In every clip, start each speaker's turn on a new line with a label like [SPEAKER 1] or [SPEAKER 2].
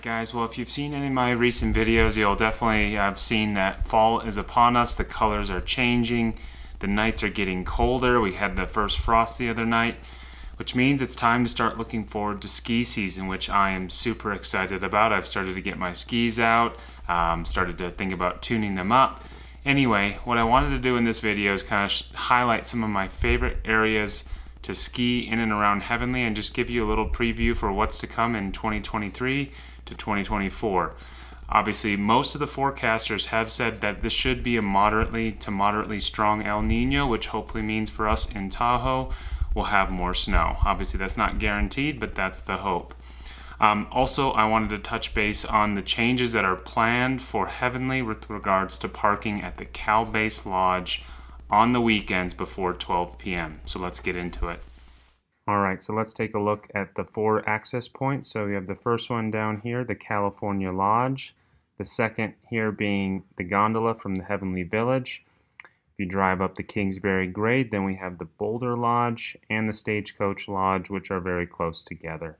[SPEAKER 1] guys, well, if you've seen any of my recent videos, you'll definitely have seen that fall is upon us. The colors are changing, the nights are getting colder. We had the first frost the other night, which means it's time to start looking forward to ski season, which I am super excited about. I've started to get my skis out, started to think about tuning them up. Anyway, what I wanted to do in this video is kind of highlight some of my favorite areas to ski in and around Heavenly and just give you a little preview for what's to come in 2023 to 2024. Obviously, most of the forecasters have said that this should be a moderately to moderately strong El Nino, which hopefully means for us in Tahoe, we'll have more snow. Obviously, that's not guaranteed, but that's the hope. Also, I wanted to touch base on the changes that are planned for Heavenly with regards to parking at the Cal Base Lodge on the weekends before 12 p.m. So let's get into it. Alright, so let's take a look at the 4 access points. So we have the first one down here, the California Lodge. The second here being the gondola from the Heavenly Village. If you drive up the Kingsbury grade, then we have the Boulder Lodge and the Stagecoach Lodge, which are very close together.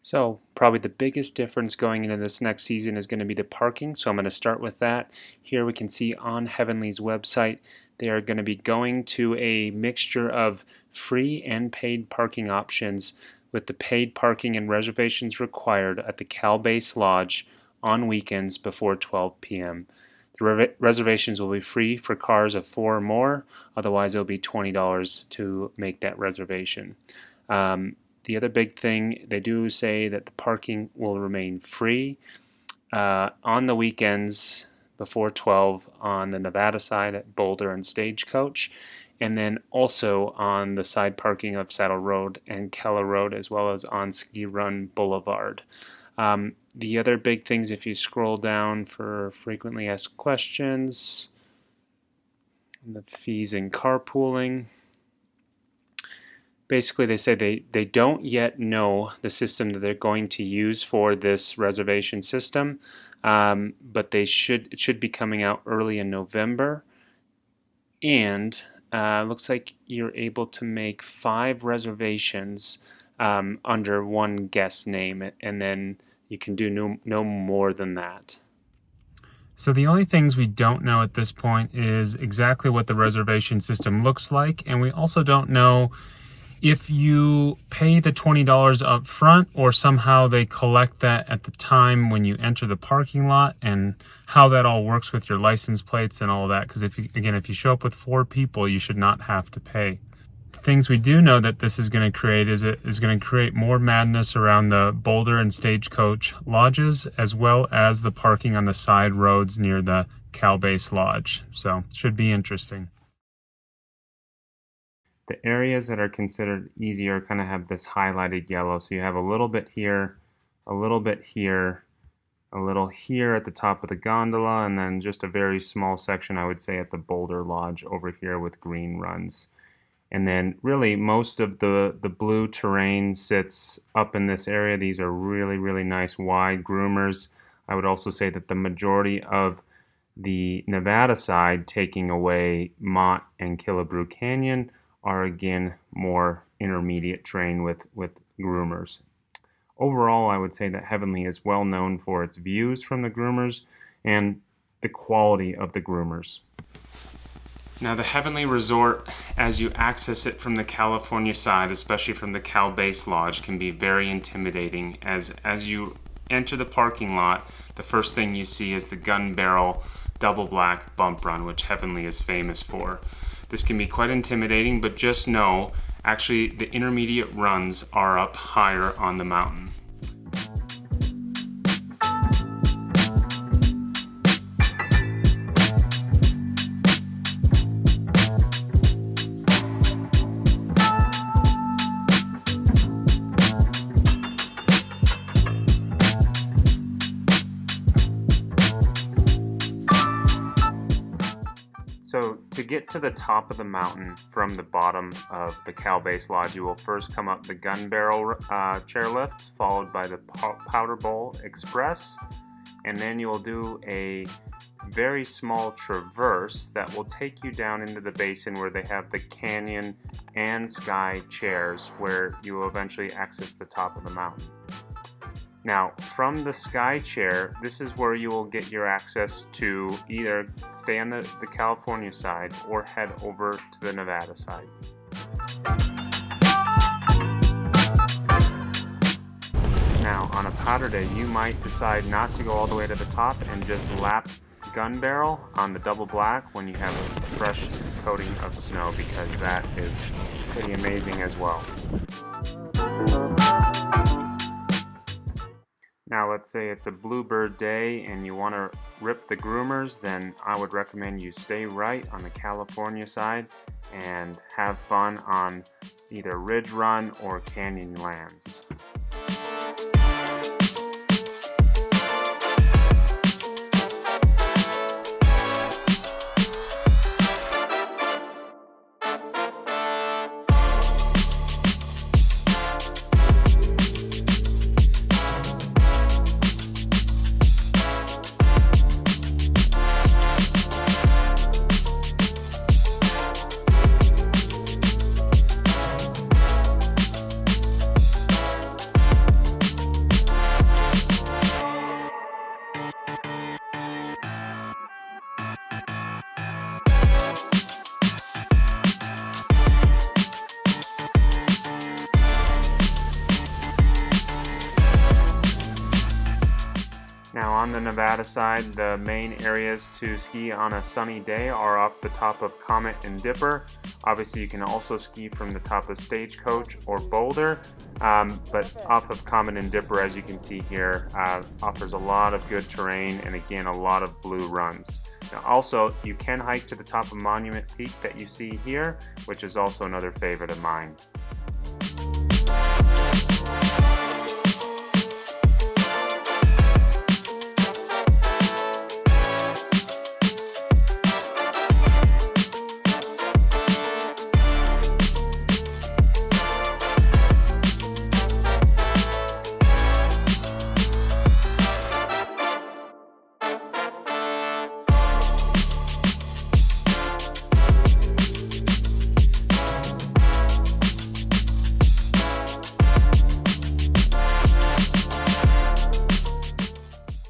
[SPEAKER 1] So probably the biggest difference going into this next season is going to be the parking. So I'm going to start with that. Here we can see on Heavenly's website they are going to be going to a mixture of free and paid parking options, with the paid parking and reservations required at the Cal Base Lodge on weekends before 12 p.m. The reservations will be free for cars of 4 or more, otherwise it'll be $20 to make that reservation. The other big thing, they do say that the parking will remain free on the weekends before 12 on the Nevada side at Boulder and Stagecoach, and then also on the side parking of Saddle Road and Keller Road, as well as on Ski Run Boulevard. The other big things, if you scroll down for frequently asked questions, the fees and carpooling, basically they say they don't yet know the system that they're going to use for this reservation system, but it should be coming out early in November, and looks like you're able to make 5 reservations under one guest name, and then you can do no more than that. So the only things we don't know at this point is exactly what the reservation system looks like, and we also don't know if you pay the $20 up front or somehow they collect that at the time when you enter the parking lot, and how that all works with your license plates and all that, because if you show up with 4 people, you should not have to pay. The things we do know that this is going to create is it is going to create more madness around the Boulder and Stagecoach lodges, as well as the parking on the side roads near the Cal Base Lodge. So should be interesting. The areas that are considered easier kind of have this highlighted yellow. So you have a little bit here, a little bit here, a little here at the top of the gondola, and then just a very small section, I would say, at the Boulder Lodge over here with green runs. And then really most of the blue terrain sits up in this area. These are really, really nice wide groomers. I would also say that the majority of the Nevada side, taking away Mott and Killebrew Canyon, are again more intermediate terrain with groomers. Overall, I would say that Heavenly is well known for its views from the groomers and the quality of the groomers. Now the Heavenly Resort, as you access it from the California side, especially from the Cal Base Lodge, can be very intimidating. As you enter the parking lot, the first thing you see is the gun barrel double black bump run, which Heavenly is famous for. This can be quite intimidating, but just know, actually, the intermediate runs are up higher on the mountain. So to get to the top of the mountain from the bottom of the Cal Base Lodge, you will first come up the Gun Barrel chairlift, followed by the Powder Bowl Express, and then you will do a very small traverse that will take you down into the basin where they have the Canyon and Sky chairs, where you will eventually access the top of the mountain. Now, from the Sky Chair, this is where you will get your access to either stay on the California side or head over to the Nevada side. Now, on a powder day, you might decide not to go all the way to the top and just lap gun barrel on the double black when you have a fresh coating of snow, because that is pretty amazing as well. Now let's say it's a bluebird day and you want to rip the groomers, then I would recommend you stay right on the California side and have fun on either Ridge Run or Canyonlands. Now on the Nevada side, the main areas to ski on a sunny day are off the top of Comet and Dipper. Obviously you can also ski from the top of Stagecoach or Boulder, but off of Comet and Dipper, as you can see here, offers a lot of good terrain and again a lot of blue runs. Now also, you can hike to the top of Monument Peak that you see here, which is also another favorite of mine.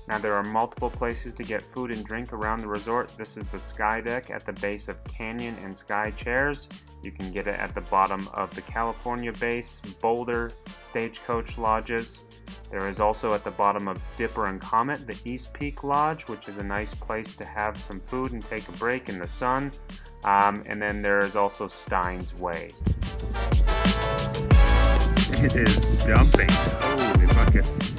[SPEAKER 1] Now there are multiple places to get food and drink around the resort. This is the Sky Deck at the base of Canyon and Sky Chairs. You can get it at the bottom of the California base, Boulder, Stagecoach lodges. There is also at the bottom of Dipper and Comet, the East Peak Lodge, which is a nice place to have some food and take a break in the sun. And then there is also Stein's Way. It is dumping. Holy buckets.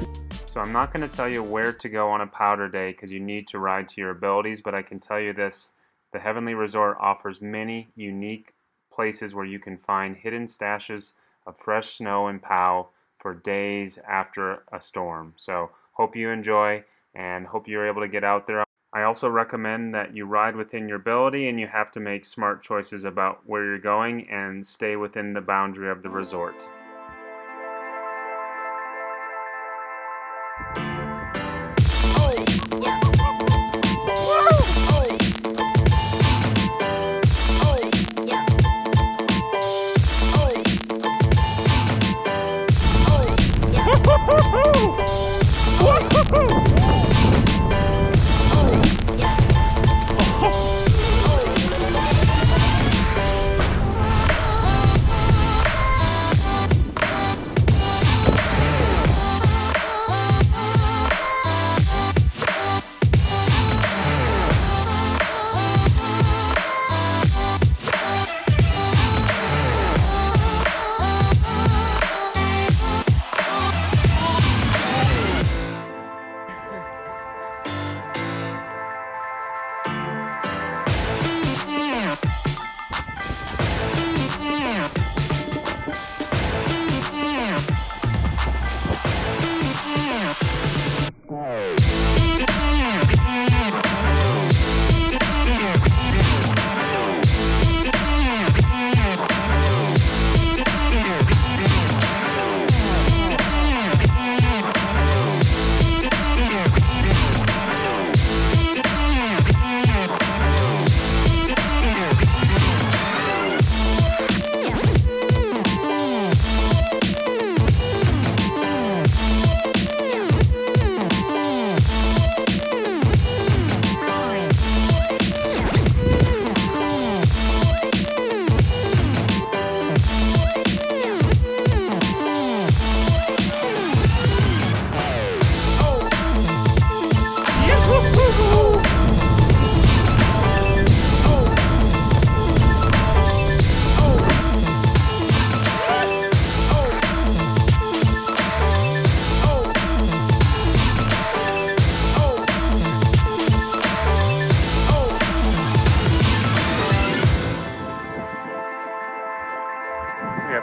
[SPEAKER 1] So I'm not going to tell you where to go on a powder day because you need to ride to your abilities, but I can tell you this: the Heavenly Resort offers many unique places where you can find hidden stashes of fresh snow and POW for days after a storm. So hope you enjoy and hope you're able to get out there. I also recommend that you ride within your ability, and you have to make smart choices about where you're going and stay within the boundary of the resort.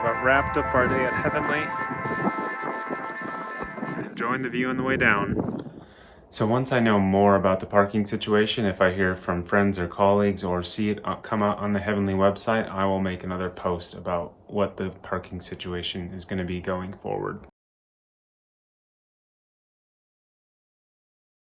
[SPEAKER 1] have wrapped up our day at Heavenly. Enjoying the view on the way down. So once I know more about the parking situation, if I hear from friends or colleagues or see it come out on the Heavenly website, I will make another post about what the parking situation is going to be going forward.